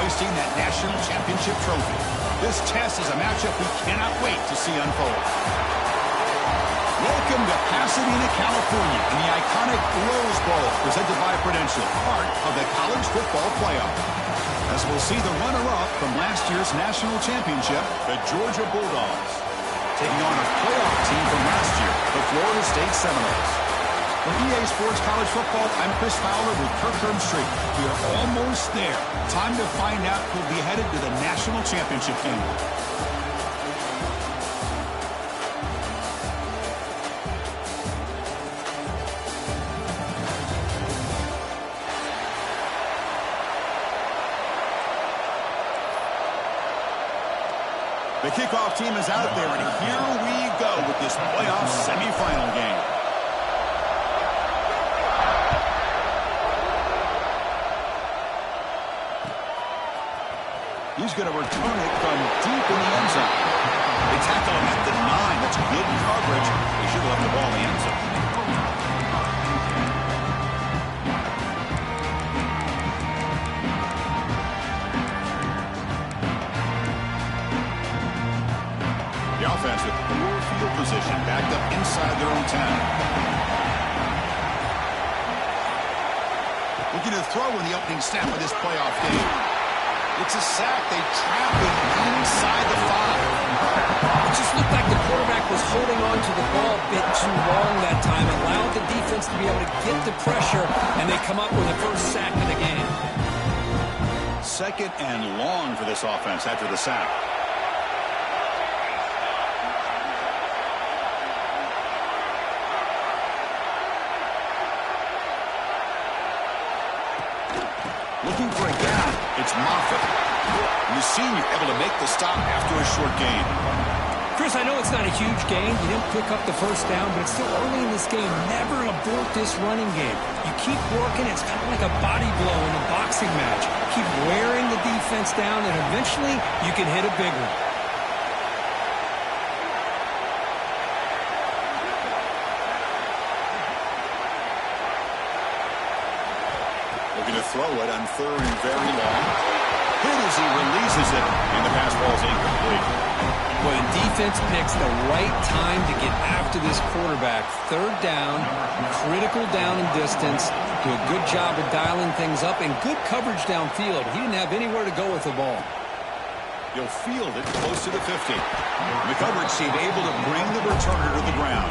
hoisting that national championship trophy. This test is a matchup we cannot wait to see unfold. Welcome to Pasadena, California, in the iconic Rose Bowl, presented by Prudential, part of the college football playoff. As we'll see the runner-up from last year's national championship, the Georgia Bulldogs, taking on a playoff team from last year, the Florida State Seminoles. For EA Sports College Football, I'm Chris Fowler with Kirk Herbstreit. We are almost there. Time to find out who'll be headed to the national championship game. The kickoff team is out there, and here we go with this playoff semifinal game. He's going to return it from deep in the end zone. They tackle him at the 9. That's good coverage. They should have left the ball in the end zone. The offense with poor field position, backed up inside their own 10. Looking to throw in the opening snap of this playoff game. It's a sack. They trap him inside the 5. It just looked like the quarterback was holding on to the ball a bit too long that time, allowed the defense to be able to get the pressure, and they come up with the first sack of the game. Second and long for this offense after the sack. Looking for a gap. It's Moffitt. The senior able to make the stop after a short gain. Chris, I know it's not a huge gain. You didn't pick up the first down, but it's still early in this game. Never abort this running game. You keep working. It's kind of like a body blow in a boxing match. Keep wearing the defense down, and eventually you can hit a big one. Looking to throw it on third and very long. Hit as he releases it, and the pass ball's incomplete. When defense picks the right time to get after this quarterback, third down, critical down and distance, do a good job of dialing things up, and good coverage downfield. He didn't have anywhere to go with the ball. He'll field it close to the 50. The coverage team able to bring the returner to the ground.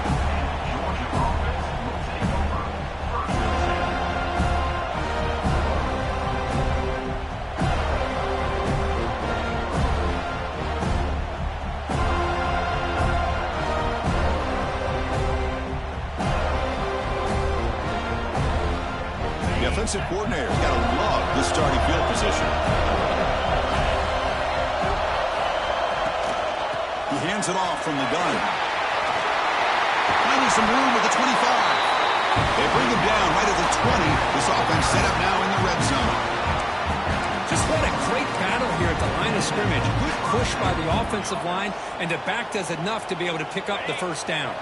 Offensive coordinator, got to love this starting field position. He hands it off from the gun. Finding some room at the 25. They bring him down right at the 20. This offense set up now in the red zone. Just what a great battle here at the line of scrimmage. Good push by the offensive line, and the back does enough to be able to pick up the first down.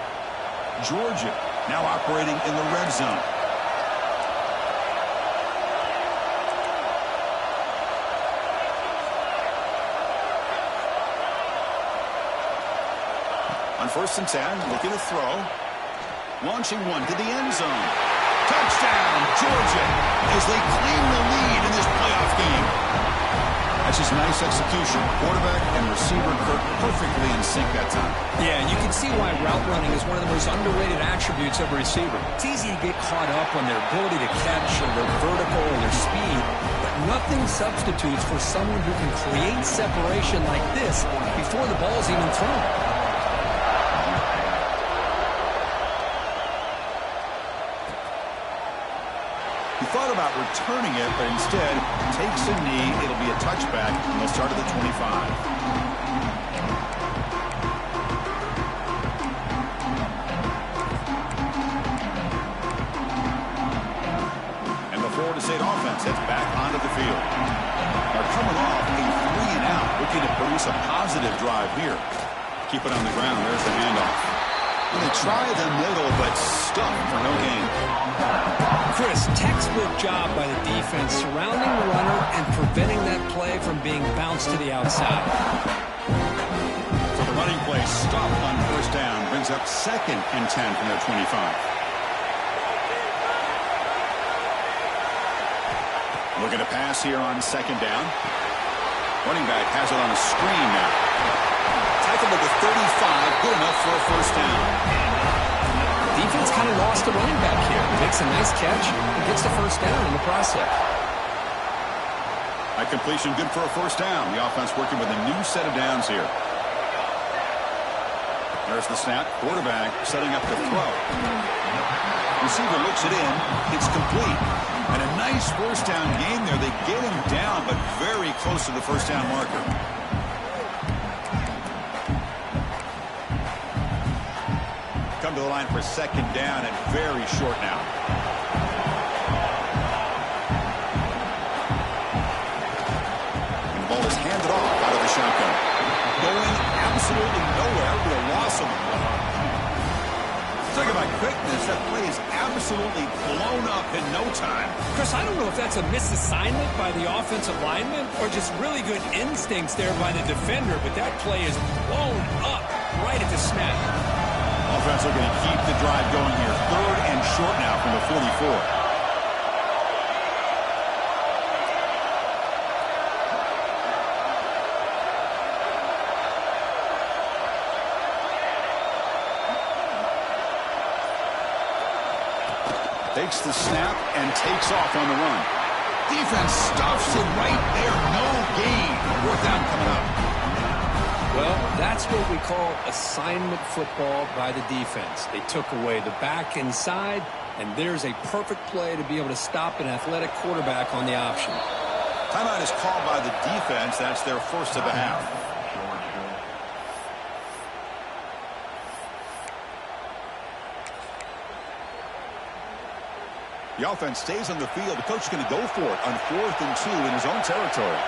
Georgia now operating in the red zone. On 1st and 10, looking to throw. Launching one to the end zone. Touchdown, Georgia, as they claim the lead in this playoff game. That's just nice execution. Quarterback and receiver Kirk perfectly in sync that time. Yeah, and you can see why route running is one of the most underrated attributes of a receiver. It's easy to get caught up on their ability to catch or their vertical or their speed, but nothing substitutes for someone who can create separation like this before the ball's even thrown. Thought about returning it, but instead takes a knee. It'll be a touchback, and they'll start at the 25. And the Florida State offense heads back onto the field. They're coming off a 3-and-out, looking to produce a positive drive here. Keep it on the ground. There's the handoff. And they try the middle, but stuck for no gain. Chris, textbook job by the defense surrounding the runner and preventing that play play from being bounced to the outside. So the running play stopped on first down. Brings up 2nd and 10 from their 25. Looking to pass here on 2nd down. Running back has it on a screen now. Tackled at the 35. Good enough for a first down. Defense kind of lost the running back here. Makes a nice catch and gets the first down in the process. That completion good for a first down. The offense working with a new set of downs here. There's the snap. Quarterback setting up to throw. Receiver looks it in. It's complete. And a nice first down game there. They get him down, but very close to the first down marker. Come to the line for 2nd down and very short now. And the ball is handed off out of the shotgun. Going absolutely nowhere with a loss of the ball. Talk about quickness. That play is absolutely blown up in no time. Chris, I don't know if that's a misassignment by the offensive lineman or just really good instincts there by the defender, but that play is blown up right at the snap. Offense looking to keep the drive going here. 3rd and short now from the 44. Takes the snap and takes off on the run. Defense stuffs it right there. No gain. 4th down coming up. Well, that's what we call assignment football by the defense. They took away the back inside, and there's a perfect play to be able to stop an athletic quarterback on the option. Timeout is called by the defense. That's their first of the half. The offense stays on the field. The coach is going to go for it on 4th and 2 in his own territory.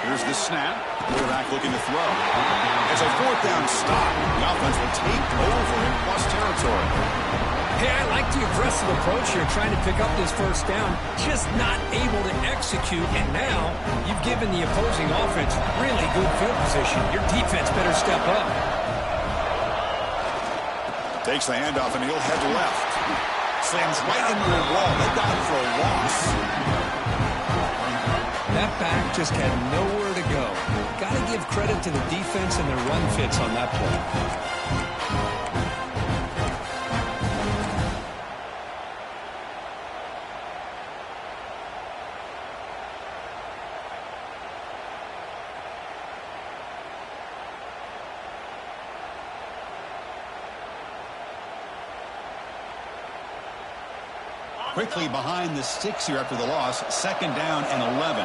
Here's the snap. Quarterback looking to throw. It's a 4th down stop. The offense will take over in plus territory. Hey, I like the aggressive approach here, trying to pick up this first down, just not able to execute, and now you've given the opposing offense really good field position. Your defense better step up. Takes the handoff, and he'll head left. Slams right into the wall. They got him for a loss. That back just had nowhere to go. Got to give credit to the defense and their run fits on that play. Quickly behind the sticks here after the loss. 2nd down and 11.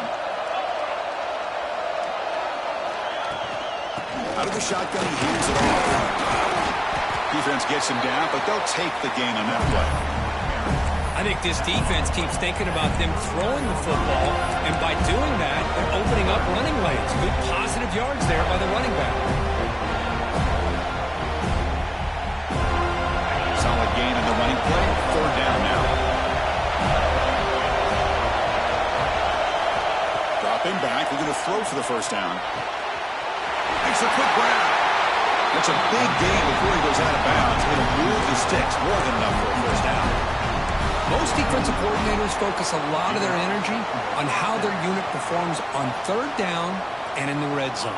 Out of the shotgun, he heaves it off. Defense gets him down, but they'll take the gain on that play. I think this defense keeps thinking about them throwing the football, and by doing that, they're opening up running lanes. Good positive yards there by the running back. Solid gain on the running play. 3rd down now. Dropping back, looking to throw for the first down. Makes a quick grab. That's a big gain before he goes out of bounds. It'll move the sticks more than enough for a first down. Most defensive coordinators focus a lot of their energy on how their unit performs on 3rd down and in the red zone.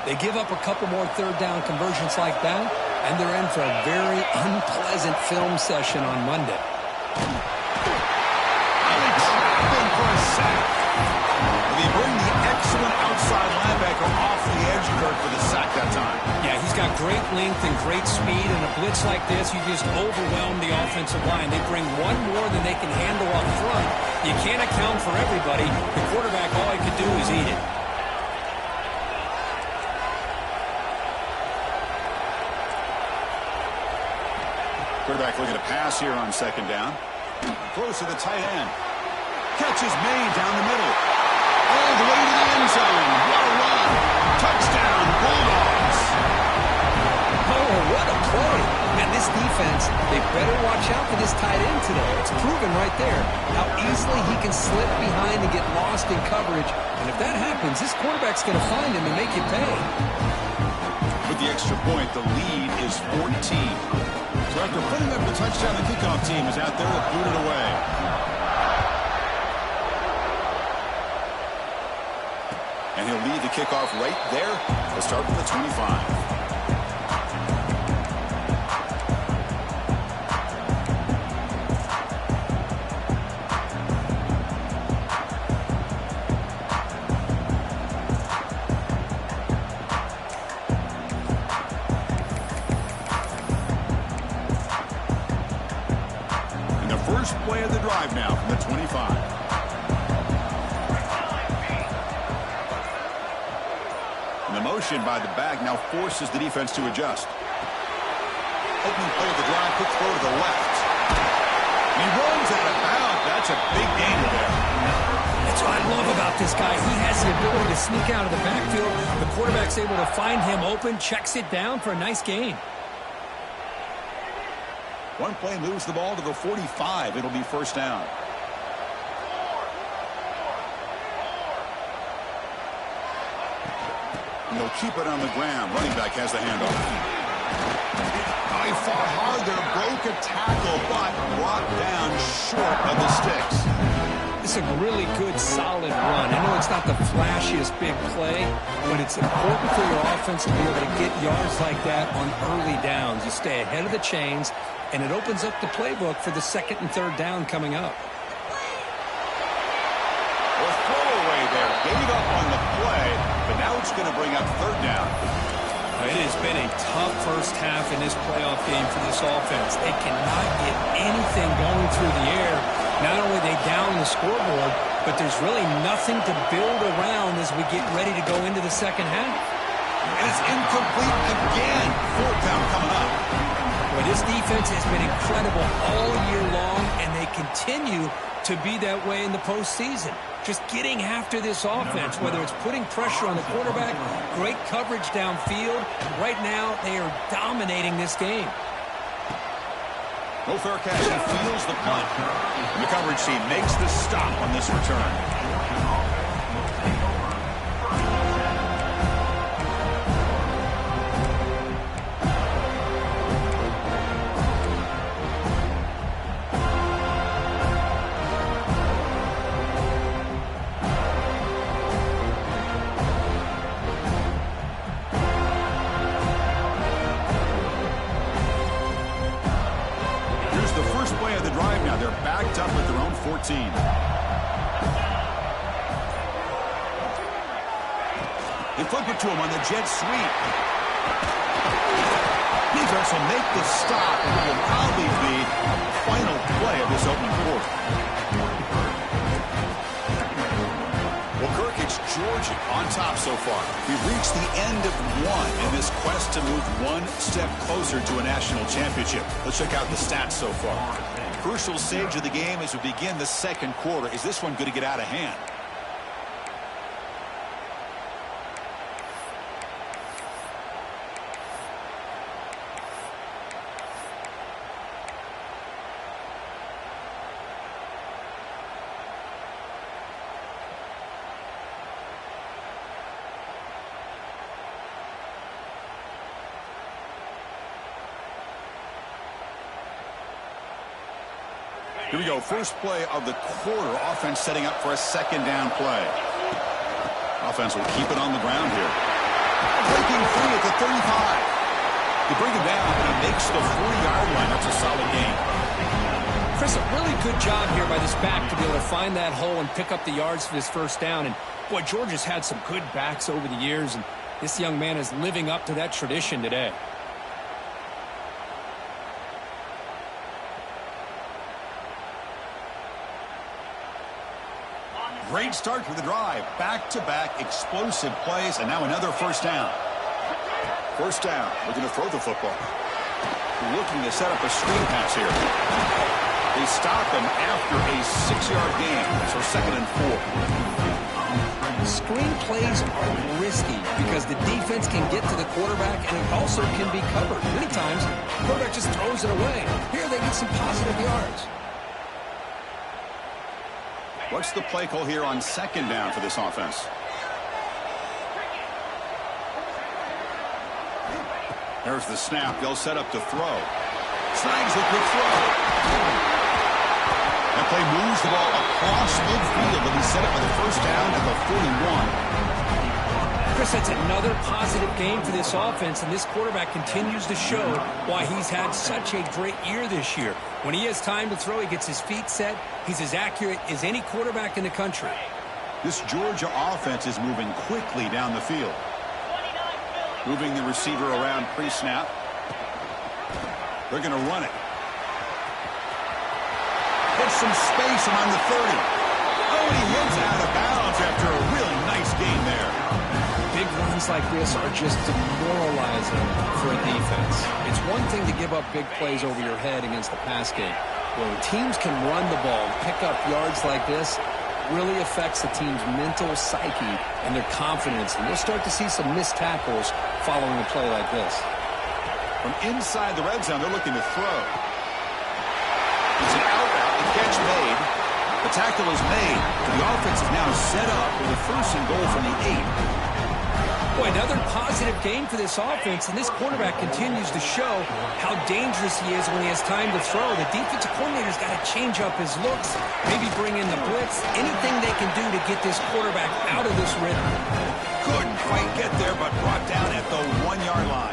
They give up a couple more 3rd down conversions like that, and they're in for a very unpleasant film session on Monday. Highly trapping for a sack. They bring the excellent outside linebacker off the edge curve for the sack that time. Yeah, he's got great length and great speed, and a blitz like this, you just overwhelm the offensive line. They bring one more than they can handle up front. You can't account for everybody. The quarterback, all he could do is eat it. Quarterback looking to pass here on 2nd down. Close to the tight end. Catch is made down the middle. All the way to the end zone. What a run. Touchdown, Bulldogs. Oh, what a play. And this defense, they better watch out for this tight end today. It's proven right there how easily he can slip behind and get lost in coverage. And if that happens, this quarterback's going to find him and make you pay. With the extra point, the lead is 14. So after putting up the touchdown, the kickoff team is out there to boot it away. And he'll lead the kickoff right there. He'll start from the 25. First play of the drive now from the 25. And the motion by the back now forces the defense to adjust. Opening play of the drive, quick throw to the left. He runs out of bounds. That's a big gainer there. That's what I love about this guy. He has the ability to sneak out of the backfield. The quarterback's able to find him open, checks it down for a nice gain. One play moves the ball to the 45. It'll be first down. And they'll keep it on the ground. Running back has the handoff. He fought hard there, broke a tackle, but brought down short of the sticks. It's a really good, solid run. I know it's not the flashiest big play, but it's important for your offense to be able to get yards like that on early downs. You stay ahead of the chains, and it opens up the playbook for the second and third down coming up. Well, throwaway there. Gave up on the play, but now it's going to bring up third down. It has been a tough first half in this playoff game for this offense. They cannot get anything going through the air. Not only they down the scoreboard, but there's really nothing to build around as we get ready to go into the second half. And it's incomplete again. Fourth down coming up. Boy, this defense has been incredible all year long, and they continue to be that way in the postseason. Just getting after this offense, whether it's putting pressure on the quarterback, great coverage downfield. Right now, they are dominating this game. No fair catch. He feels the punt. And the coverage team makes the stop on this return. Play of the drive now. They're backed up at their own 14. They flip it to him on the jet sweep. Defense will make the stop, and it will probably be the final play of this opening quarter. Well, Kirk, it's Georgia on top so far. We've reached the end of one in this quest to move one step closer to a national championship. Let's check out the stats so far. Crucial stage of the game as we begin the second quarter. Is this one going to get out of hand? Here we go. First play of the quarter. Offense setting up for a second down play. Offense will keep it on the ground here. Breaking free at the 35. They bring him down, and he makes the 40-yard line. That's a solid gain. Chris, a really good job here by this back to be able to find that hole and pick up the yards for this first down. And, boy, Georgia's had some good backs over the years, and this young man is living up to that tradition today. Great start for the drive. Back-to-back explosive plays, and now another first down. First down. Looking to throw the football. Looking to set up a screen pass here. They stop him after a 6-yard gain, so second and 4. Screen plays are risky because the defense can get to the quarterback and it also can be covered. Many times, the quarterback just throws it away. Here they get some positive yards. What's the play call here on second down for this offense? There's the snap. They'll set up to throw. Snags the quick throw. That play moves the ball across midfield, and he set up with a first down at the 41. Chris, that's another positive game for this offense, and this quarterback continues to show why he's had such a great year this year. When he has time to throw, he gets his feet set. He's as accurate as any quarterback in the country. This Georgia offense is moving quickly down the field. Moving the receiver around pre-snap. They're going to run it. Gets some space around the 30. Oh, and he hits out of bounds after a really nice gain there. Big runs like this are just demoralizing for a defense. It's one thing to give up big plays over your head against the pass game. When teams can run the ball and pick up yards like this, really affects the team's mental psyche and their confidence. And you'll start to see some missed tackles following a play like this. From inside the red zone, they're looking to throw. It's an out route. The catch made. The tackle is made. The offense is now set up with a first and goal from the 8. Boy, another positive game for this offense, and this quarterback continues to show how dangerous he is when he has time to throw. The defensive coordinator's got to change up his looks, maybe bring in the blitz, anything they can do to get this quarterback out of this rhythm. Couldn't quite get there, but brought down at the 1-yard line.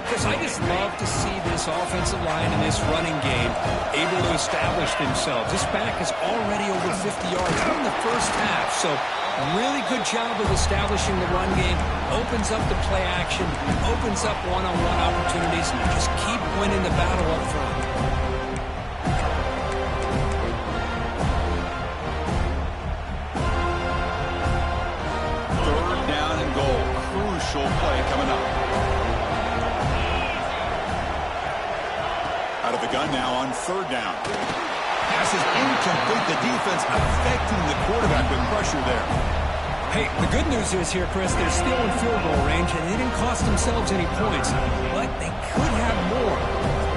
Chris, I just love to see this offensive line in this running game able to establish themselves. This back is already over 50 yards in the first half, so really good job of establishing the run game, opens up the play action, opens up one-on-one opportunities, and just keep winning the battle up front. Third down and goal. Crucial play coming up. Out of the gun now on third down. Pass is incomplete. The defense affecting the quarterback with pressure there. Hey, the good news is here, Chris, they're still in field goal range, and they didn't cost themselves any points. But they could have more.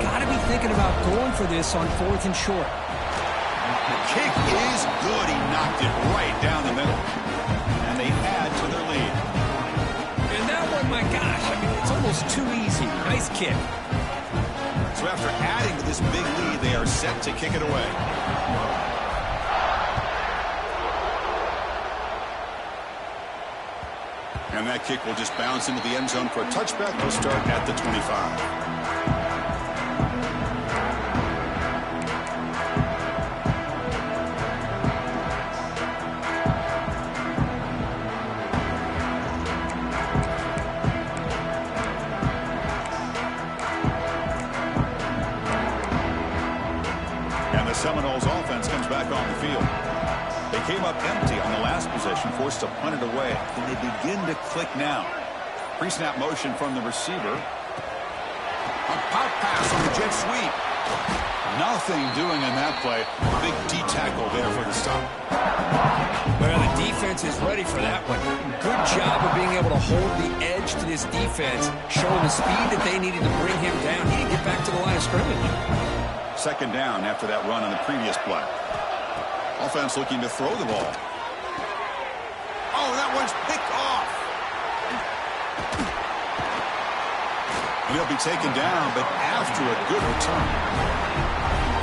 Got to be thinking about going for this on 4th and short. The kick is good. He knocked it right down the middle. And they add to their lead. And that one, my gosh, I mean, it's almost too easy. Nice kick. So after adding to this big lead, they are set to kick it away. And that kick will just bounce into the end zone for a touchback. They'll start at the 25. Seminoles offense comes back on the field. They came up empty on the last possession, forced to punt it away. And they begin to click now. Pre-snap motion from the receiver. A pop pass on the jet sweep. Nothing doing in that play. Big D tackle there for the stop. Well, the defense is ready for that one. Good job of being able to hold the edge to this defense, showing the speed that they needed to bring him down. He didn't get back to the line of scrimmage. Second down after that run on the previous play. Offense looking to throw the ball. Oh, that one's picked off. And he'll be taken down, but after a good return.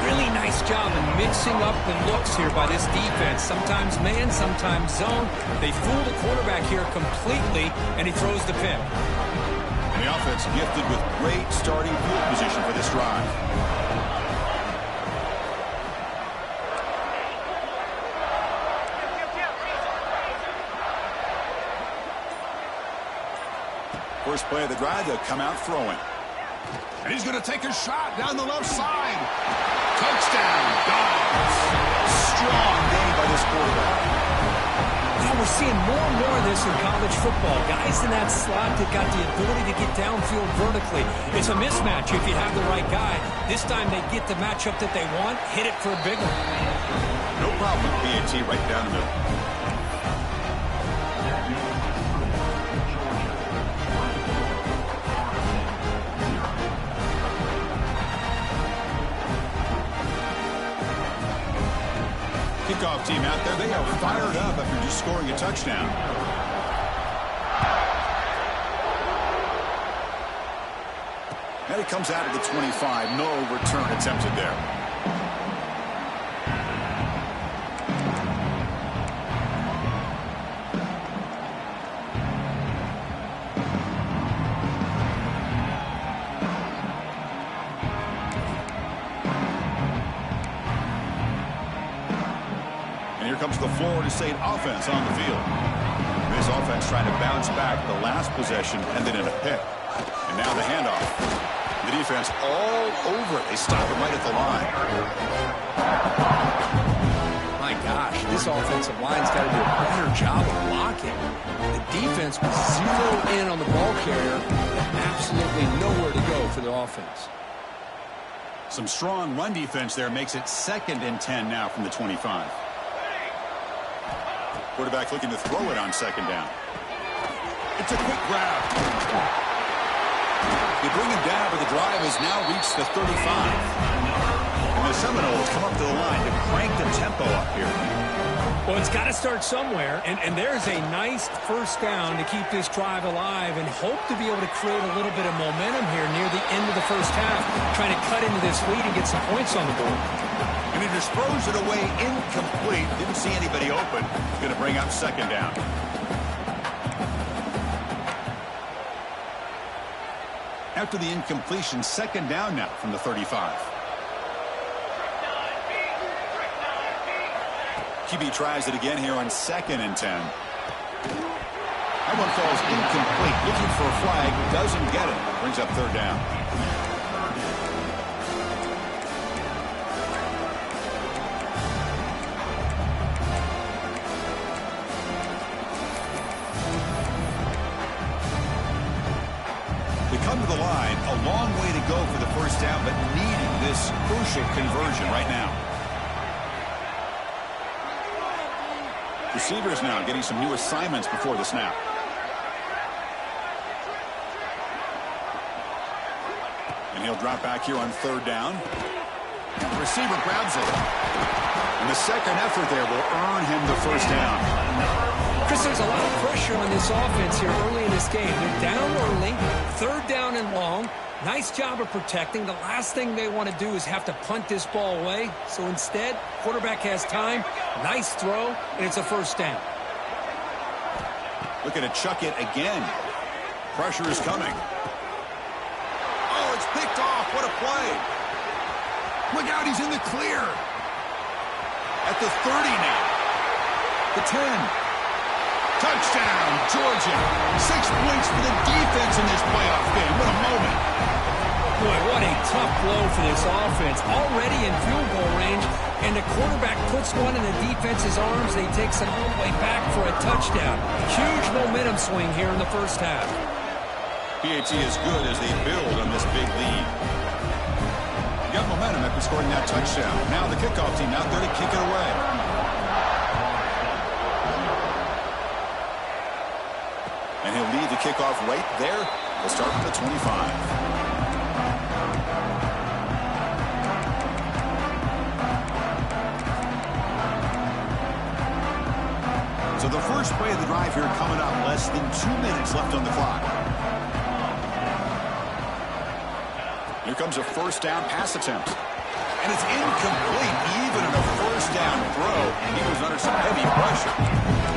Really nice job in mixing up the looks here by this defense. Sometimes man, sometimes zone. They fool the quarterback here completely, and he throws the pick. And the offense gifted with great starting field position for this drive. First play of the drive, they'll come out throwing. And he's going to take a shot down the left side. Touchdown, Dogs. Strong game by this quarterback. Now we're seeing more and more of this in college football. Guys in that slot that got the ability to get downfield vertically. It's a mismatch if you have the right guy. This time they get the matchup that they want, hit it for a big one. No problem with PAT right down the middle. Kickoff team out there, they are fired up after just scoring a touchdown. And it comes out of the 25. No return attempted there. And here comes the Florida State offense on the field. This offense trying to bounce back the last possession, ended in a pick. And now the handoff. The defense all over it. They stop it right at the line. My gosh, this offensive line's got to do a better job of blocking. The defense was zero in on the ball carrier. Absolutely nowhere to go for the offense. Some strong run defense there makes it 2nd and 10 now from the 25. Quarterback looking to throw it on 2nd down. It's a quick grab. They bring him down, but the drive has now reached the 35. And the Seminoles come up to the line to crank the tempo up here. Well, it's got to start somewhere, and there's a nice first down to keep this drive alive and hope to be able to create a little bit of momentum here near the end of the first half, trying to cut into this lead and get some points on the board. And he just throws it away incomplete. Didn't see anybody open. Going to bring up 2nd down. After the incompletion, 2nd down now from the 35. QB tries it again here on 2nd and 10. That one falls incomplete. Looking for a flag. Doesn't get it. Brings up 3rd down. Come to the line, a long way to go for the first down, but needing this crucial conversion right now. Receivers now getting some new assignments before the snap. And he'll drop back here on 3rd down. The receiver grabs it. And the second effort there will earn him the first down. Chris, there's a lot of pressure on this offense here early in this game. They're down early, 3rd down and long. Nice job of protecting. The last thing they want to do is have to punt this ball away. So instead, quarterback has time, nice throw, and it's a first down. Looking to chuck it again. Pressure is coming. Oh, it's picked off. What a play. Look out, he's in the clear. At the 30 now. The 10. Touchdown, Georgia. 6 points for the defense in this playoff game. What a moment. Boy, what a tough blow for this offense. Already in field goal range, and the quarterback puts one in the defense's arms. They takes it all the way back for a touchdown. Huge momentum swing here in the first half. PAT is good as they build on this big lead. Got momentum after scoring that touchdown. Now the kickoff team out there to kick it away. And he'll lead the kickoff right there. We'll start from the 25. So the first play of the drive here coming up. Less than 2 minutes left on the clock. Here comes a first down pass attempt. And it's incomplete, even in a first down throw. He was under some heavy pressure.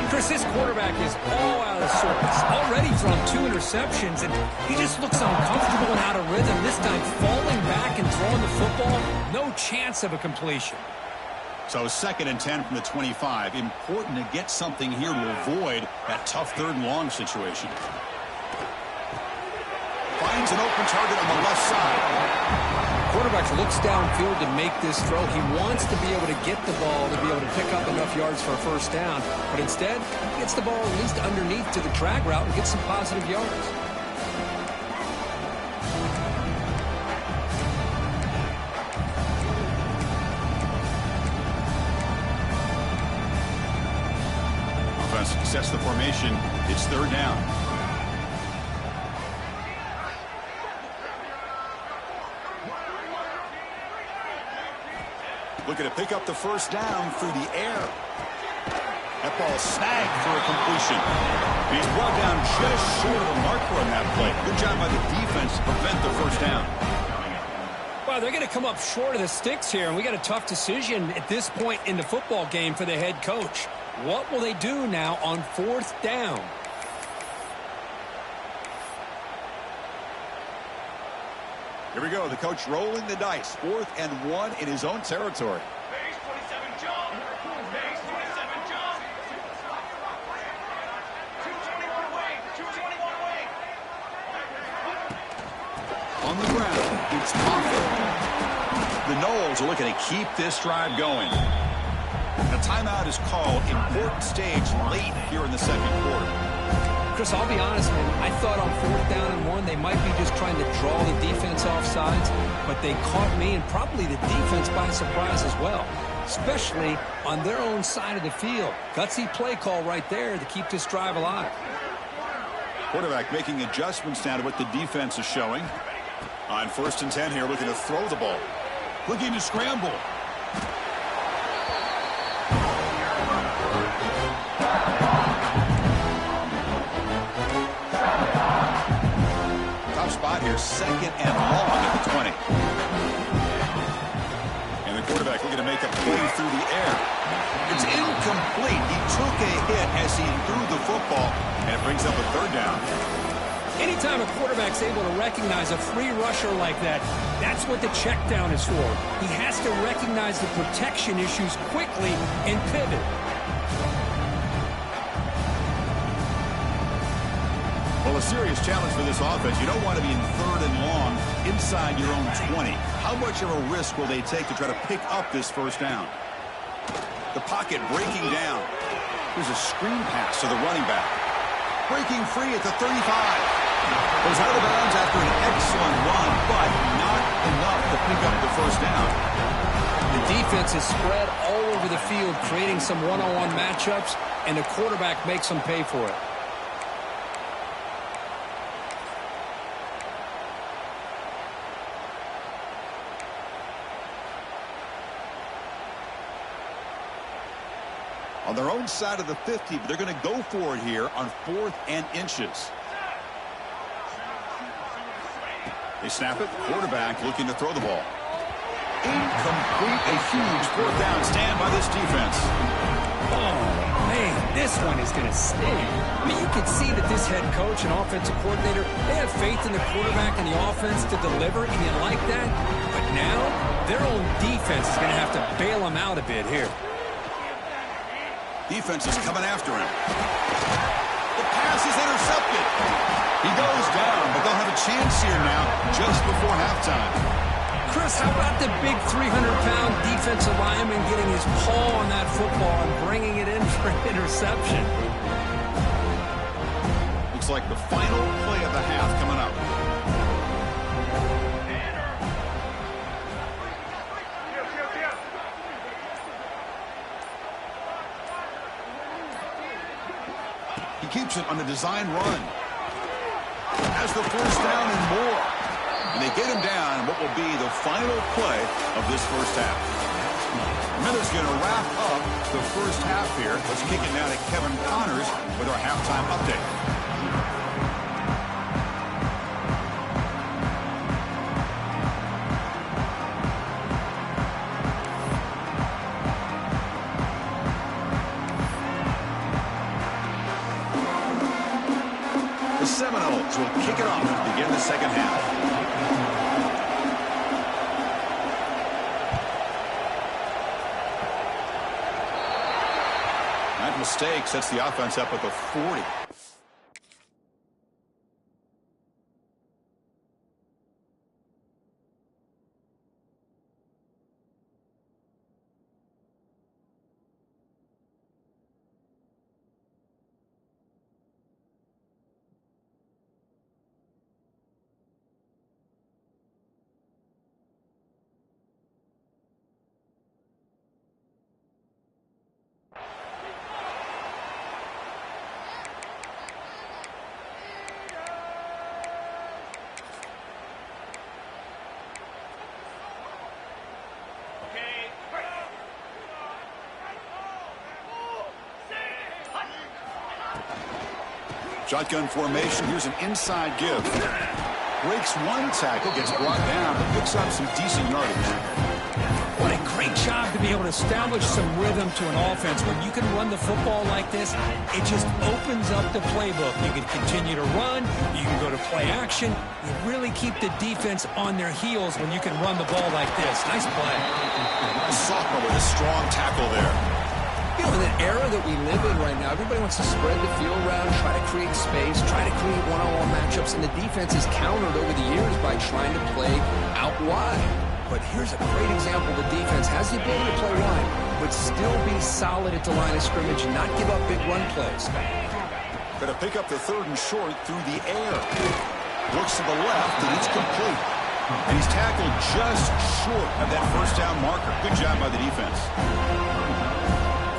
Chris, this quarterback is all out of sorts. Already thrown 2 interceptions, and he just looks uncomfortable and out of rhythm. This time falling back and throwing the football. No chance of a completion. So 2nd and 10 from the 25. Important to get something here to avoid that tough 3rd and long situation. Finds an open target on the left side. Quarterback looks downfield to make this throw. He wants to be able to get the ball to be able to pick up enough yards for a first down. But instead, he gets the ball at least underneath to the drag route and gets some positive yards. Offense sets the formation. It's 3rd down. Looking to pick up the first down through the air. That ball snagged for a completion. He's brought down just short of the marker on that play. Good job by the defense to prevent the first down. Well, they're going to come up short of the sticks here, and we got a tough decision at this point in the football game for the head coach. What will they do now on 4th down? Here we go. The coach rolling the dice. 4th and 1 in his own territory. Base 27 jump. Base 27 jump. 221 away. 221 away. On the ground, it's Moffitt. The Noles are looking to keep this drive going. A timeout is called. Important stage late here in the second quarter. Chris, I'll be honest, man. I thought on 4th down and 1, they might be just trying to draw the defense off sides, but they caught me and probably the defense by surprise as well, especially on their own side of the field. Gutsy play call right there to keep this drive alive. Quarterback making adjustments now to what the defense is showing. On 1st and 10 here, looking to throw the ball. Looking to scramble. Top spot here, 2nd and long at the 20. And the quarterback looking to make a play through the air. It's incomplete. He took a hit as he threw the football, and it brings up a 3rd down. Anytime a quarterback's able to recognize a free rusher like that, that's what the check down is for. He has to recognize the protection issues quickly and pivot. Well, a serious challenge for this offense. You don't want to be in 3rd and long inside your own 20. How much of a risk will they take to try to pick up this first down? The pocket breaking down. Here's a screen pass to the running back. Breaking free at the 35. Goes out of bounds after an excellent run, but not enough to pick up the first down. The defense is spread all over the field, creating some one-on-one matchups, and the quarterback makes them pay for it. On their own side of the 50, but they're going to go for it here on 4th and inches. They snap it. Quarterback looking to throw the ball. Incomplete. A huge 4th down stand by this defense. Oh, man, this one is going to sting. I mean, you can see that this head coach and offensive coordinator, they have faith in the quarterback and the offense to deliver, and you like that. But now, their own defense is going to have to bail them out a bit here. Defense is coming after him. The pass is intercepted. He goes down, but they'll have a chance here now just before halftime. Chris, how about the big 300-pound defensive lineman getting his paw on that football and bringing it in for an interception? Looks like the final play of the half coming up. He keeps it on a design run. Has the first down and more. And they get him down what will be the final play of this first half. Miller's going to wrap up the first half here. Let's kick it now to Kevin Connors with our halftime update. The Seminoles will kick it off to begin the second half. That mistake sets the offense up at the 40. Shotgun formation. Here's an inside give. Breaks one tackle, gets brought down, but picks up some decent yardage. What a great job to be able to establish some rhythm to an offense. When you can run the football like this, it just opens up the playbook. You can continue to run. You can go to play action. You really keep the defense on their heels when you can run the ball like this. Nice play. Sophomore with a strong tackle there. You know, in the era that we live in right now, everybody wants to spread the field around, try to create space, try to create one-on-one matchups, and the defense has countered over the years by trying to play out wide. But here's a great example. The defense has the ability to play wide, but still be solid at the line of scrimmage and not give up big run plays. Going to pick up the 3rd and short through the air. Looks to the left, and it's complete. And he's tackled just short of that first down marker. Good job by the defense.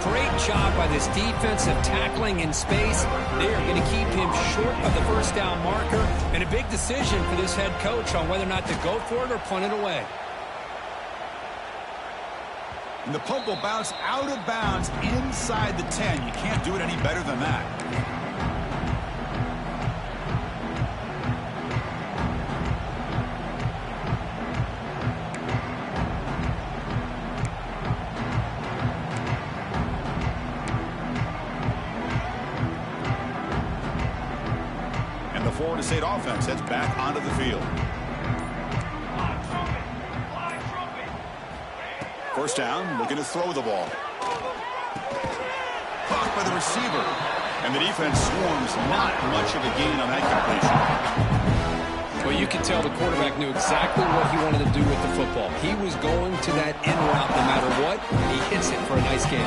Great job by this defensive tackling in space. They are going to keep him short of the first down marker. And a big decision for this head coach on whether or not to go for it or punt it away. And the punt will bounce out of bounds inside the 10. You can't do it any better than that. And the Florida State offense heads back onto the field. First down, looking to throw the ball. Caught by the receiver. And the defense swarms. Not much of a gain on that completion. Well, you can tell the quarterback knew exactly what he wanted to do with the football. He was going to that in route no matter what. He hits it for a nice gain.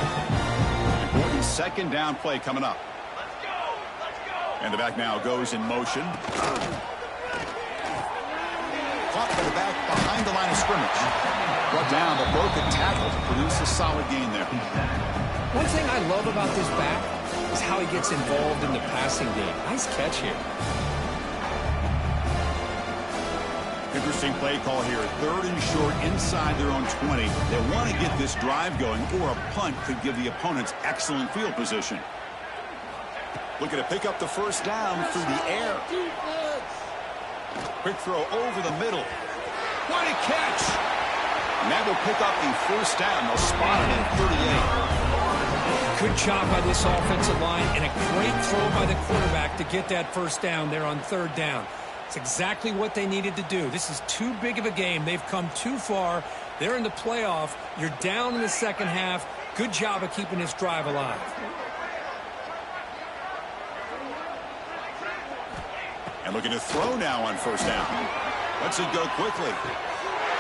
Important 2nd down play coming up. Let's go! Let's go! And the back now goes in motion. Caught by the back behind the line of scrimmage. Brought down, but broke the tackle to produce a solid gain there. One thing I love about this back is how he gets involved in the passing game. Nice catch here. Interesting play call here. 3rd and short inside their own 20. They want to get this drive going, or a punt could give the opponents excellent field position. Looking to pick up the first down through the air. Quick throw over the middle. What a catch! And that will pick up the first down. They'll spot it at 38. Good job by this offensive line and a great throw by the quarterback to get that first down there on 3rd down. It's exactly what they needed to do. This is too big of a game. They've come too far. They're in the playoff. You're down in the second half. Good job of keeping this drive alive. And looking to throw now on first down. Lets it go quickly.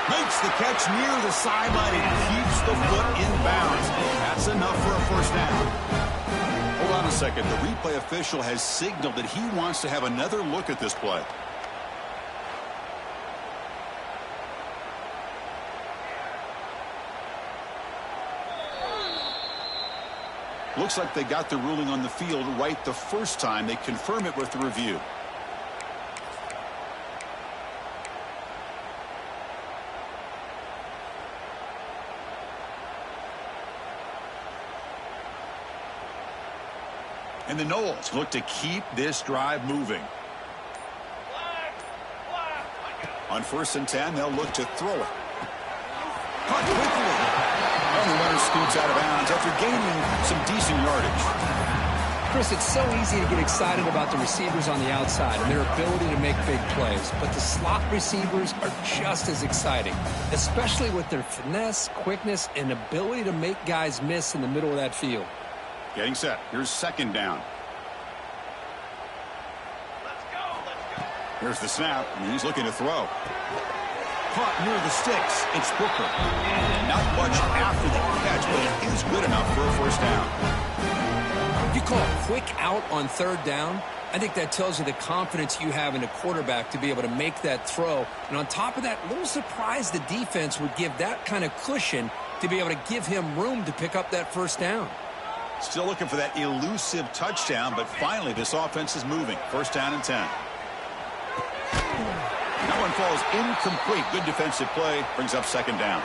Makes the catch near the sideline and keeps the foot in bounds. That's enough for a first down. Hold on a second. The replay official has signaled that he wants to have another look at this play. Looks like they got the ruling on the field right the first time. They confirm it with the review. And the Noles look to keep this drive moving. On 1st and 10, they'll look to throw it. Caught quickly. And the runner scoots out of bounds after gaining some decent yardage. Chris, it's so easy to get excited about the receivers on the outside and their ability to make big plays. But the slot receivers are just as exciting, especially with their finesse, quickness, and ability to make guys miss in the middle of that field. Getting set. Here's 2nd down. Let's go! Let's go! Here's the snap, and he's looking to throw. Caught near the sticks. It's Booker. Not much after the catch, but it is good enough for a first down. You call a quick out on 3rd down? I think that tells you the confidence you have in a quarterback to be able to make that throw. And on top of that, a little surprised the defense would give that kind of cushion to be able to give him room to pick up that first down. Still looking for that elusive touchdown, but finally this offense is moving. 1st down and 10. That one falls incomplete. Good defensive play. Brings up 2nd down.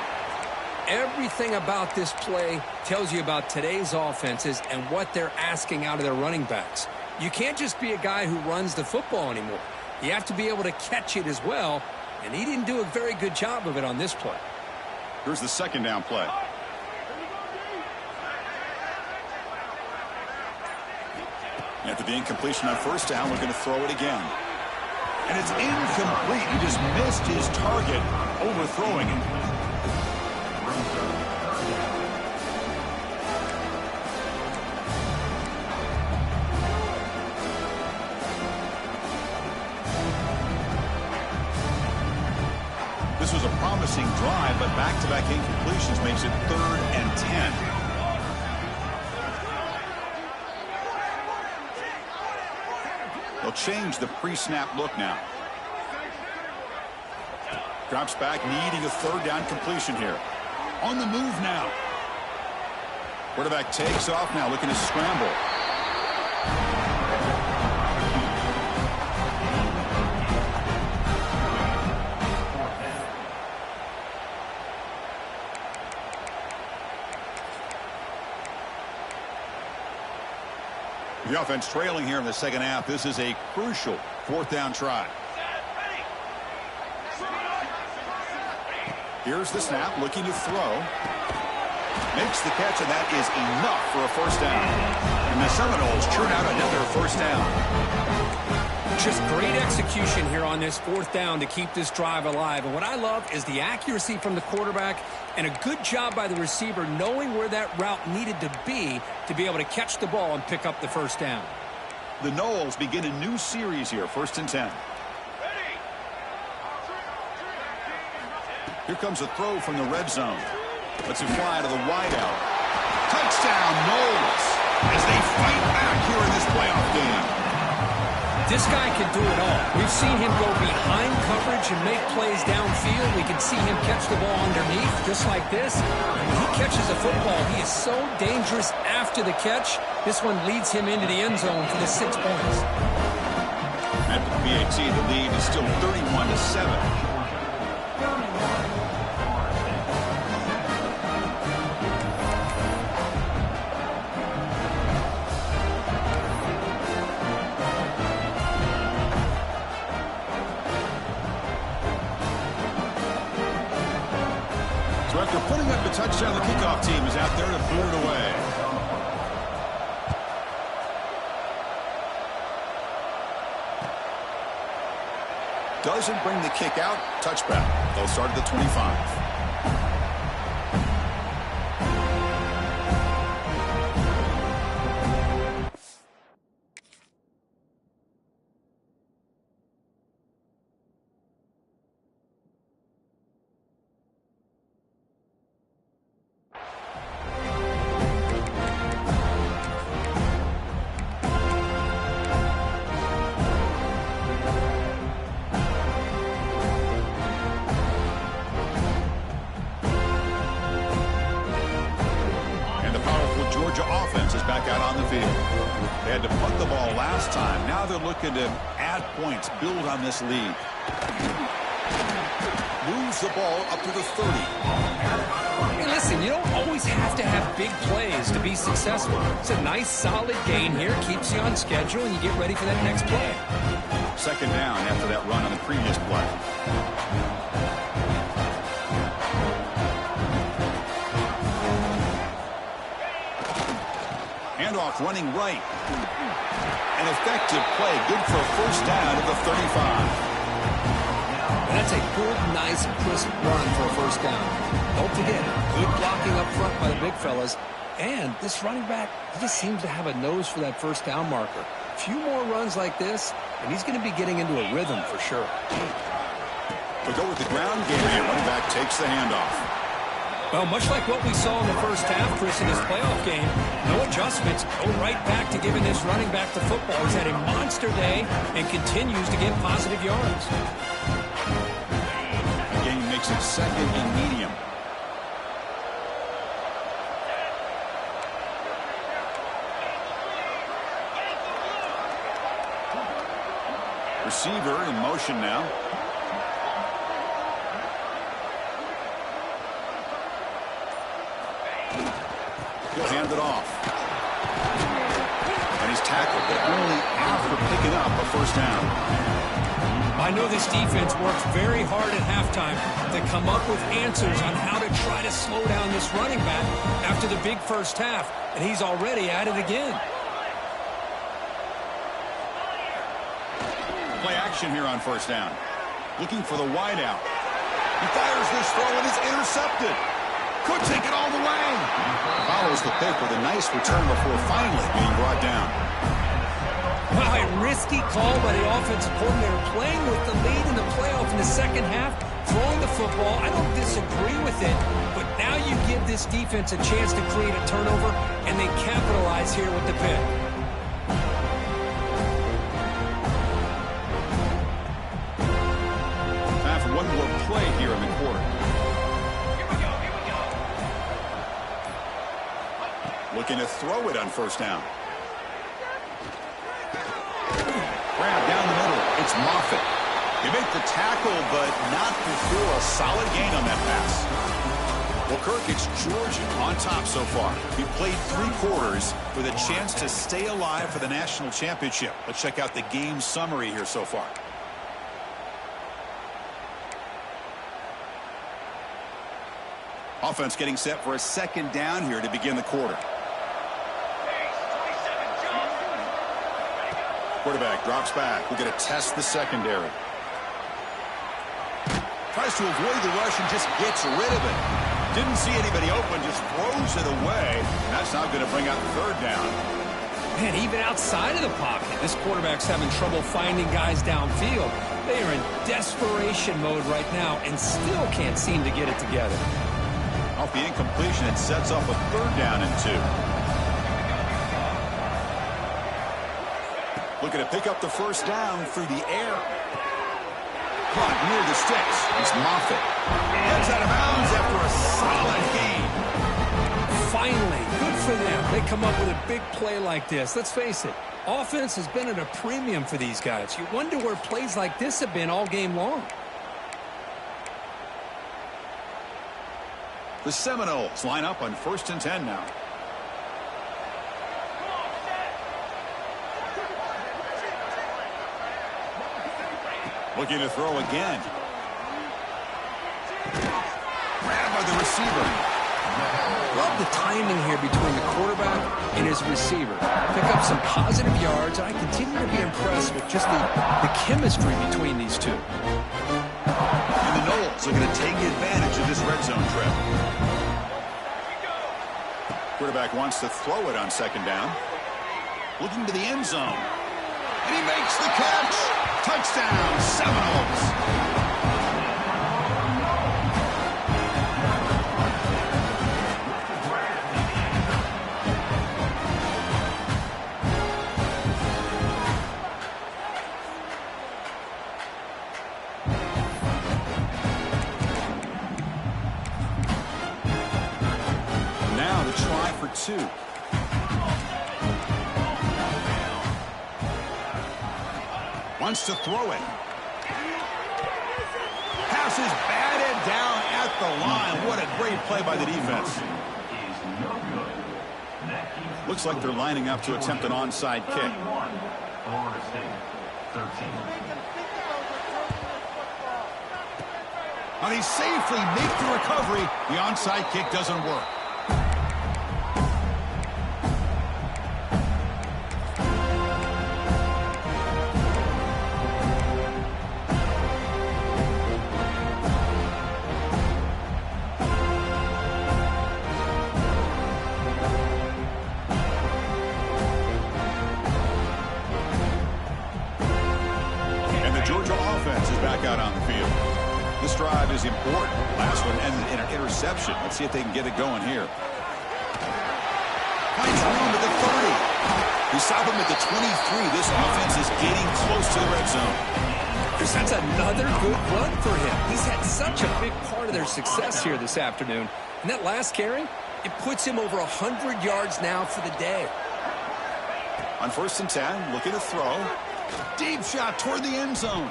Everything about this play tells you about today's offenses and what they're asking out of their running backs. You can't just be a guy who runs the football anymore. You have to be able to catch it as well, and he didn't do a very good job of it on this play. Here's the second down play. After the incompletion on first down, we're going to throw it again. And it's incomplete. He just missed his target, overthrowing it. This was a promising drive, but back-to-back incompletions makes it 3rd and 10. They'll change the pre-snap look now. Drops back, needing a 3rd down completion here. On the move now. Quarterback takes off now, looking to scramble. The offense trailing here in the second half. This is a crucial 4th down try. Here's the snap, looking to throw. Makes the catch, and that is enough for a 1st down. And the Seminoles churn out another 1st down. Just great execution here on this 4th down to keep this drive alive. And what I love is the accuracy from the quarterback and a good job by the receiver knowing where that route needed to be able to catch the ball and pick up the 1st down. The Noles begin a new series here, 1st and 10. Here comes a throw from the red zone. Let's it fly to the wideout. Touchdown, Noles, as they fight back here in this playoff game. This guy can do it all. We've seen him go behind coverage and make plays downfield. We can see him catch the ball underneath, just like this. When he catches a football, he is so dangerous after the catch. This one leads him into the end zone for the 6 points. At the PAT, the lead is still 31-7. So after putting up the touchdown, the kickoff team is out there to boot it away. Doesn't bring the kick out. Touchback. They'll start at the 25. Georgia offense is back out on the field. They had to punt the ball last time. Now they're looking to add points, build on this lead. Moves the ball up to the 30. Hey, listen, you don't always have to have big plays to be successful. It's a nice, solid gain here. Keeps you on schedule, and you get ready for that next play. 2nd down after that run on the previous play. Handoff running right. An effective play. Good for a 1st down at the 35. And that's a good, nice, crisp run for a 1st down. Don't forget, good blocking up front by the big fellas. And this running back, he just seems to have a nose for that 1st down marker. A few more runs like this, and he's going to be getting into a rhythm for sure. We'll go with the ground game here. Running back takes the handoff. Well, much like what we saw in the first half, Chris, in this playoff game, no adjustments. Go right back to giving this running back the football. He's had a monster day and continues to get positive yards. The game makes it 2nd and medium. Receiver in motion now. He'll hand it off. And And he's tackled, but only after picking up a first down. I know this defense works very hard at halftime to come up with answers on how to try to slow down this running back after the big first half, and he's already at it again. Play action here on first down. Looking for the wideout. He fires this throw and is intercepted. Could take it all the way. Follows the pick with a nice return before finally being brought down. Wow, a risky call by the offensive coordinator, playing with the lead in the playoff in the second half, throwing the football. I don't disagree with it, but now you give this defense a chance to create a turnover, and they capitalize here with the pick. Time for one more play here in the quarter. Looking to throw it on first down. Grab down the middle. It's Moffitt. He made the tackle, but not before a solid gain on that pass. Well, Kirk, it's Georgia on top so far. He played 3 quarters with a chance to stay alive for the national championship. Let's check out the game summary here so far. Offense getting set for a second down here to begin the quarter. Quarterback drops back. We're going to test the secondary. Tries to avoid the rush and just gets rid of it. Didn't see anybody open, just throws it away. And that's now going to bring out third down. Man, even outside of the pocket, this quarterback's having trouble finding guys downfield. They are in desperation mode right now and still can't seem to get it together. Off the incompletion, it sets up a third down and 2. Looking to pick up the first down through the air. Caught near the sticks. It's Moffitt. Heads out of bounds after a solid gain. Finally, good for them. They come up with a big play like this. Let's face it, offense has been at a premium for these guys. You wonder where plays like this have been all game long. The Seminoles line up on 1st and 10 now. Looking to throw again. Grabbed by the receiver. Love the timing here between the quarterback and his receiver. Pick up some positive yards. I continue to be impressed with just the chemistry between these two. And the Noles are going to take advantage of this red zone trip. Quarterback wants to throw it on second down. Looking to the end zone. And he makes the catch. Touchdown, Seminoles. Now the try for 2. Wants to throw it. Pass is batted down at the line. What a great play by the defense. Looks like they're lining up to attempt an onside kick. Now they safely make the recovery. The onside kick doesn't work. Is important. Last one ended in an interception. Let's see if they can get it going here. Finds room at the 30. We saw them at the 23. This offense is getting close to the red zone. That's another good run for him. He's had such a big part of their success here this afternoon. And that last carry, it puts him over 100 yards now for the day. On 1st and 10, looking to throw. Deep shot toward the end zone.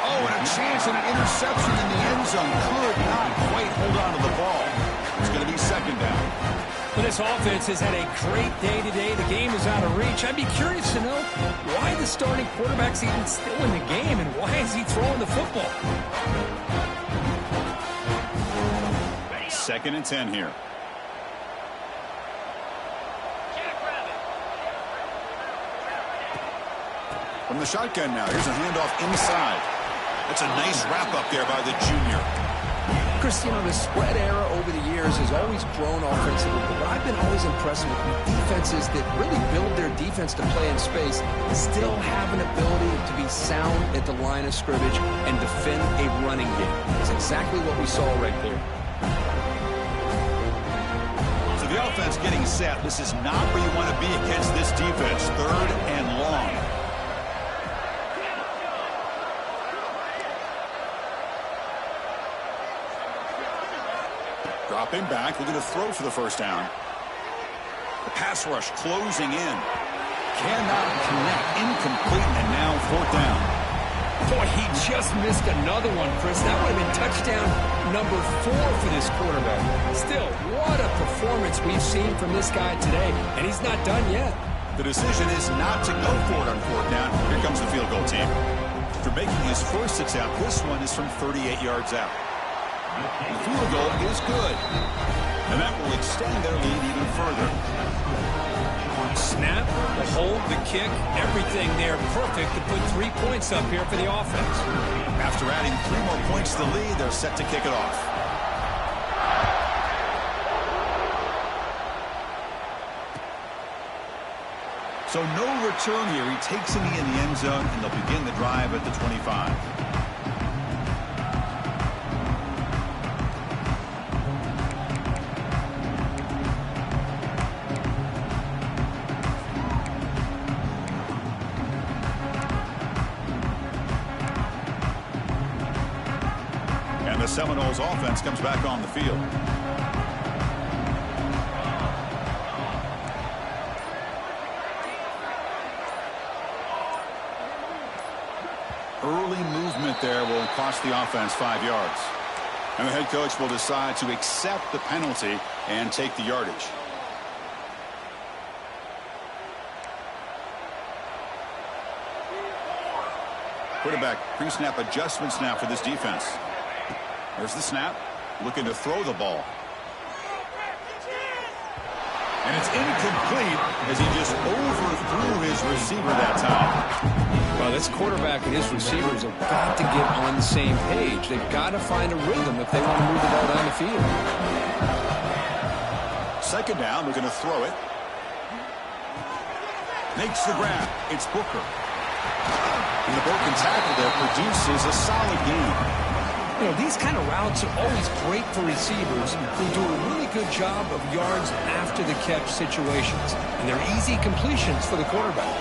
Oh, and a chance and an interception in the end zone. Could not quite hold on to the ball. It's going to be second down. Well, this offense has had a great day today. The game is out of reach. I'd be curious to know why the starting quarterback's even still in the game and why is he throwing the football? 2nd and 10 here. From the shotgun now, here's a handoff inside. That's a nice wrap up there by the junior. Chris, you know, the spread era over the years has always grown offensively, but I've been always impressed with defenses that really build their defense to play in space, still have an ability to be sound at the line of scrimmage and defend a running game. It's exactly what we saw right there. So the offense getting set. This is not where you want to be against this defense. 3rd and long. Dropping back, looking to throw for the 1st down. The pass rush closing in. Cannot connect, incomplete, and now 4th down. Boy, he just missed another one, Chris. That would have been touchdown number 4 for this quarterback. Still, what a performance we've seen from this guy today, and he's not done yet. The decision is not to go for it on 4th down. Here comes the field goal team. After making his first attempt, this one is from 38 yards out. The field goal is good, and that will extend their lead even further. Snap, the hold, the kick, everything there perfect to put 3 points up here for the offense. After adding 3 more points to the lead, they're set to kick it off. So no return here. He takes it in the end zone, and they'll begin the drive at the 25. The Seminoles offense comes back on the field. Early movement there will cost the offense 5 yards. And the head coach will decide to accept the penalty and take the yardage. Quarterback pre-snap adjustments now for this defense. There's the snap, looking to throw the ball. And it's incomplete as he just overthrew his receiver that time. Well, this quarterback and his receivers have got to get on the same page. They've got to find a rhythm if they want to move the ball down the field. 2nd down, looking to throw it. Makes the grab. It's Booker. And the broken tackle there produces a solid gain. You know, these kind of routes are always great for receivers who do a really good job of yards after the catch situations. And they're easy completions for the quarterback.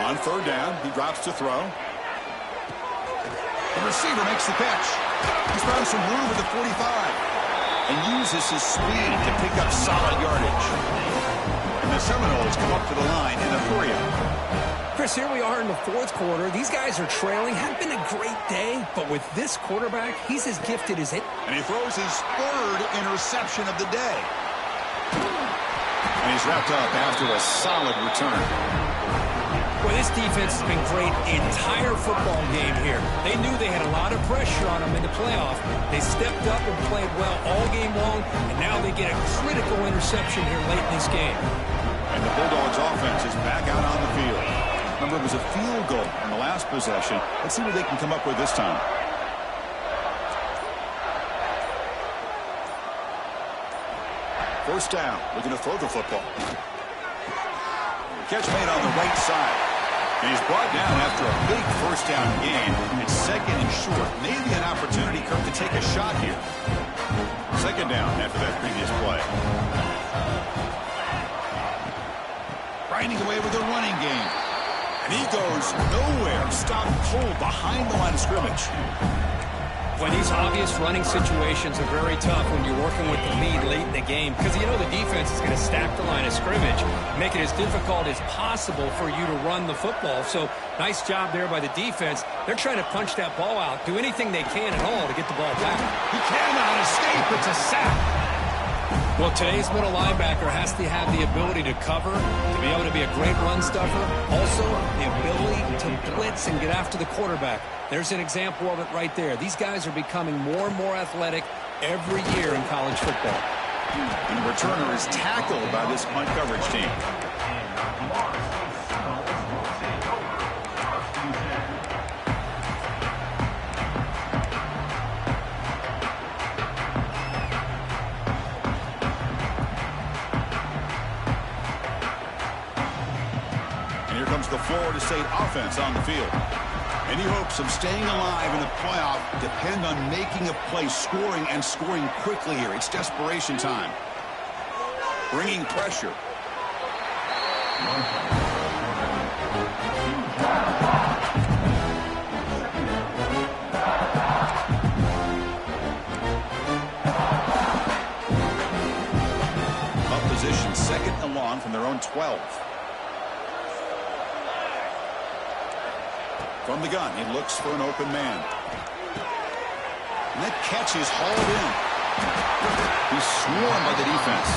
On 3rd down, he drops to throw. The receiver makes the catch. He's found some room at the 45 and uses his speed to pick up solid yardage. And the Seminoles come up to the line in a hurry-up. Chris, here we are in the 4th quarter. These guys are trailing. Had been a great day, but with this quarterback, he's as gifted as it. And he throws his 3rd interception of the day. And he's wrapped up after a solid return. Well, this defense has been great the entire football game here. They knew they had a lot of pressure on them in the playoff. They stepped up and played well all game long, and now they get a critical interception here late in this game. And the Bulldogs offense is back out on the field. Remember, it was a field goal on the last possession. Let's see what they can come up with this time. First down, looking to throw the football. Catch made on the right side. And he's brought down after a big first down gain. It's 2nd and short. Maybe an opportunity, Kirk, to take a shot here. 2nd down after that previous play. Grinding away with a running game. And he goes nowhere. Stopped cold behind the line of scrimmage. When these obvious running situations are very tough when you're working with the lead late in the game, because you know the defense is going to stack the line of scrimmage, make it as difficult as possible for you to run the football. So nice job there by the defense. They're trying to punch that ball out, do anything they can at all to get the ball back. He cannot escape. It's a sack. Well, today's middle linebacker has to have the ability to cover, to be able to be a great run stuffer, also the ability to blitz and get after the quarterback. There's an example of it right there. These guys are becoming more and more athletic every year in college football. And the returner is tackled by this punt coverage team. The Florida State offense on the field. Any hopes of staying alive in the playoff depend on making a play, scoring, and scoring quickly here. It's desperation time. Bringing pressure. Up position, second and long from their own 12. From the gun, he looks for an open man. And that catch is hauled in. He's swarmed by the defense.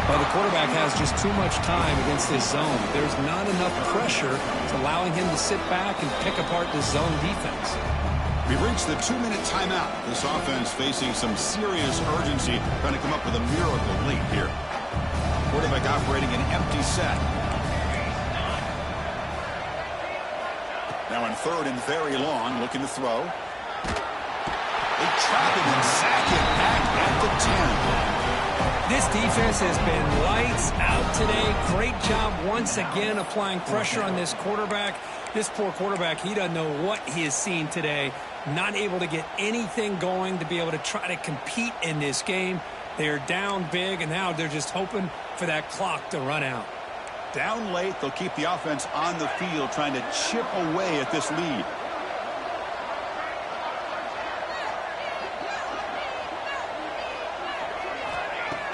Well, the quarterback has just too much time against this zone. There's not enough pressure to allowing him to sit back and pick apart this zone defense. We've reached the 2-minute timeout. This offense facing some serious urgency, trying to come up with a miracle late here. Quarterback operating an empty set. Now in third and very long, looking to throw. They trap him and sack him back at the 10. This defense has been lights out today. Great job once again applying pressure on this quarterback. This poor quarterback, he doesn't know what he has seen today. Not able to get anything going to be able to try to compete in this game. They're down big, and now they're just hoping for that clock to run out. Down late, they'll keep the offense on the field trying to chip away at this lead.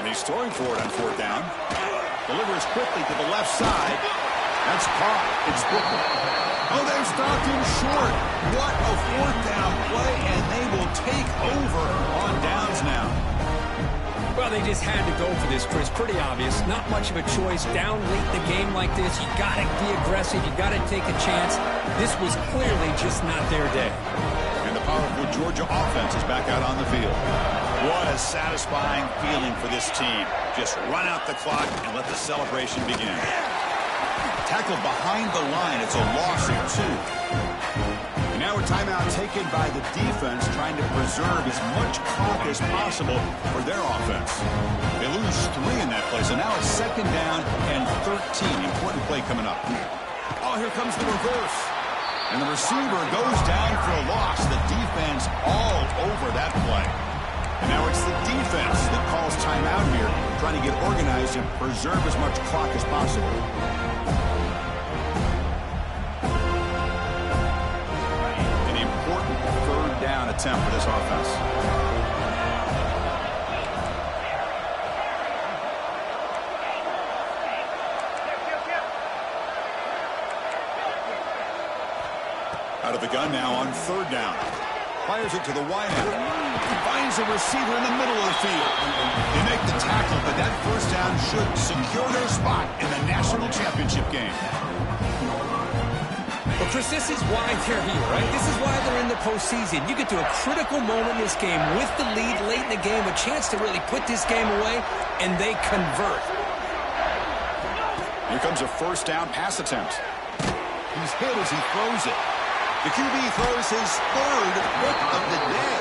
And he's throwing for it on fourth down. Delivers quickly to the left side. That's caught. It's Booker. Oh, they've stopped him short. What a fourth down play, and they will take over on downs now. Well, they just had to go for this, Chris. Pretty obvious. Not much of a choice. Down late in the game like this, you got to be aggressive. You got to take a chance. This was clearly just not their day. And the powerful Georgia offense is back out on the field. What a satisfying feeling for this team. Just run out the clock and let the celebration begin. Tackled behind the line. It's a loss here, too. And now a timeout taken by the defense, trying to preserve as much clock as possible for their offense. They lose 3 in that play, so now it's second down and 13. Important play coming up. Oh, here comes the reverse. And the receiver goes down for a loss. The defense all over that play. And now it's the defense that calls timeout here, trying to get organized and preserve as much clock as possible. Down attempt for this offense. Out of the gun now on third down. Fires it to the wideout. Finds a receiver in the middle of the field. They make the tackle, but that first down should secure their spot in the national championship game. Well, Chris, this is why they're here, right? This is why they're in the postseason. You get to a critical moment in this game with the lead late in the game, a chance to really put this game away, and they convert. Here comes a first down pass attempt. He's hit as he throws it. The QB throws his third pick of the day.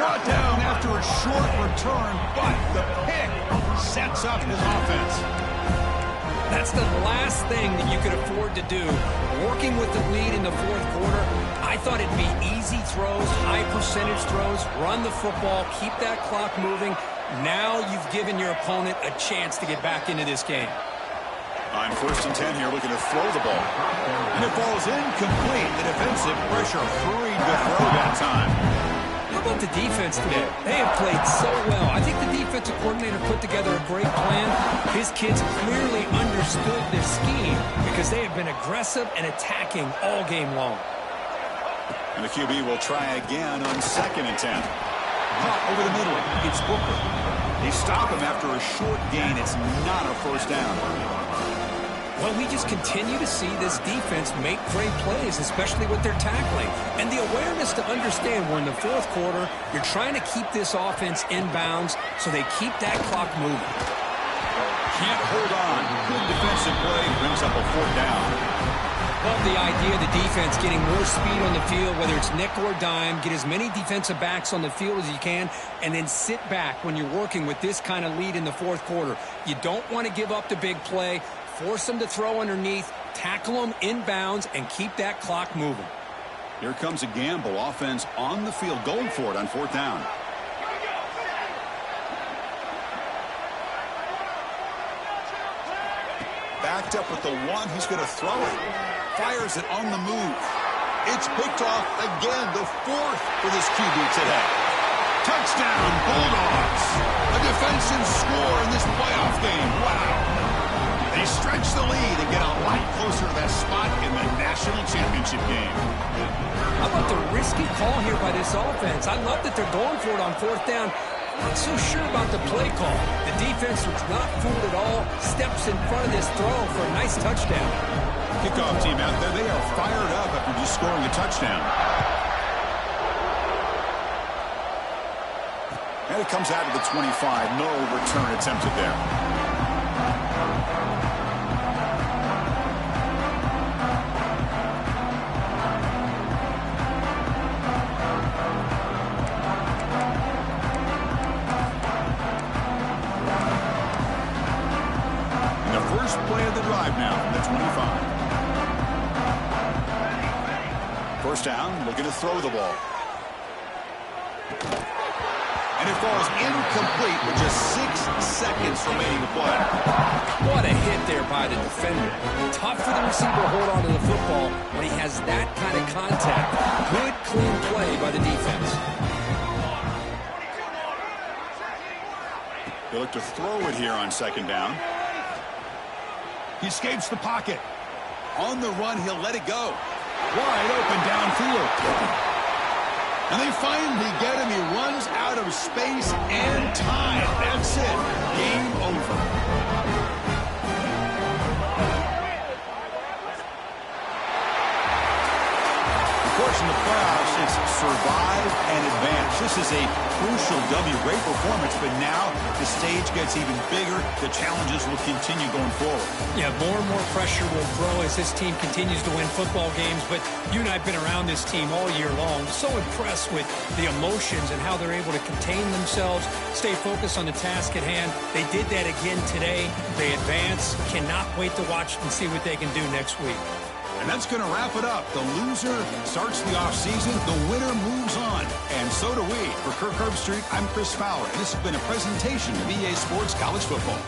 Brought down after a short return, but the pick sets up his offense. That's the last thing that you could afford to do. Working with the lead in the fourth quarter, I thought it'd be easy throws, high percentage throws, run the football, keep that clock moving. Now you've given your opponent a chance to get back into this game. On first and 10 here, looking to throw the ball. And it falls incomplete. The defensive pressure hurried to throw that time. How about the defense today? They have played so well. I think the defensive coordinator put together a great plan. His kids clearly understood their scheme because they have been aggressive and attacking all game long. And the QB will try again on second and 10. Caught over the middle. It's Booker. They stop him after a short gain. It's not a first down. Well, we just continue to see this defense make great plays, especially with their tackling. And the awareness to understand we're in the fourth quarter, you're trying to keep this offense in bounds so they keep that clock moving. Can't hold on. Good defensive play brings up a fourth down. Love the idea of the defense getting more speed on the field, whether it's nickel or dime, get as many defensive backs on the field as you can, and then sit back when you're working with this kind of lead in the fourth quarter. You don't want to give up the big play, force them to throw underneath, tackle them in bounds, and keep that clock moving. Here comes a gamble. Offense on the field, going for it on fourth down. Backed up with the one, he's going to throw it. Fires it on the move. It's picked off again, the fourth for this QB today. Touchdown, Bulldogs. A defensive score in this playoff game. Wow. They stretch the lead and get a lot closer to that spot in the national championship game. How about the risky call here by this offense? I love that they're going for it on fourth down. Not so sure about the play call. The defense was not fooled at all. Steps in front of this throw for a nice touchdown. Kickoff team out there, they are fired up after just scoring a touchdown. And it comes out of the 25. No return attempted there. Play of the drive now from the 25. First down, looking to throw the ball. And it falls incomplete with just 6 seconds remaining to play. What a hit there by the defender. Tough for the receiver to hold on to the football when he has that kind of contact. Good, clean play by the defense. They look to throw it here on second down. He escapes the pocket. On the run, he'll let it go. Wide open downfield. And they finally get him. He runs out of space and time. That's it. Game over. Of course, in the playoffs, it's survive and advance. This is a crucial W. Great performance, but now the stage gets even bigger. The challenges will continue going forward. Yeah, more and more pressure will grow as this team continues to win football games, but you and I have been around this team all year long. So impressed with the emotions and how they're able to contain themselves, stay focused on the task at hand. They did that again today. They advance. Cannot wait to watch and see what they can do next week. And that's going to wrap it up. The loser starts the offseason. The winner moves on. And so do we. For Kirk Herbstreit, I'm Chris Fowler. And this has been a presentation of EA Sports College Football.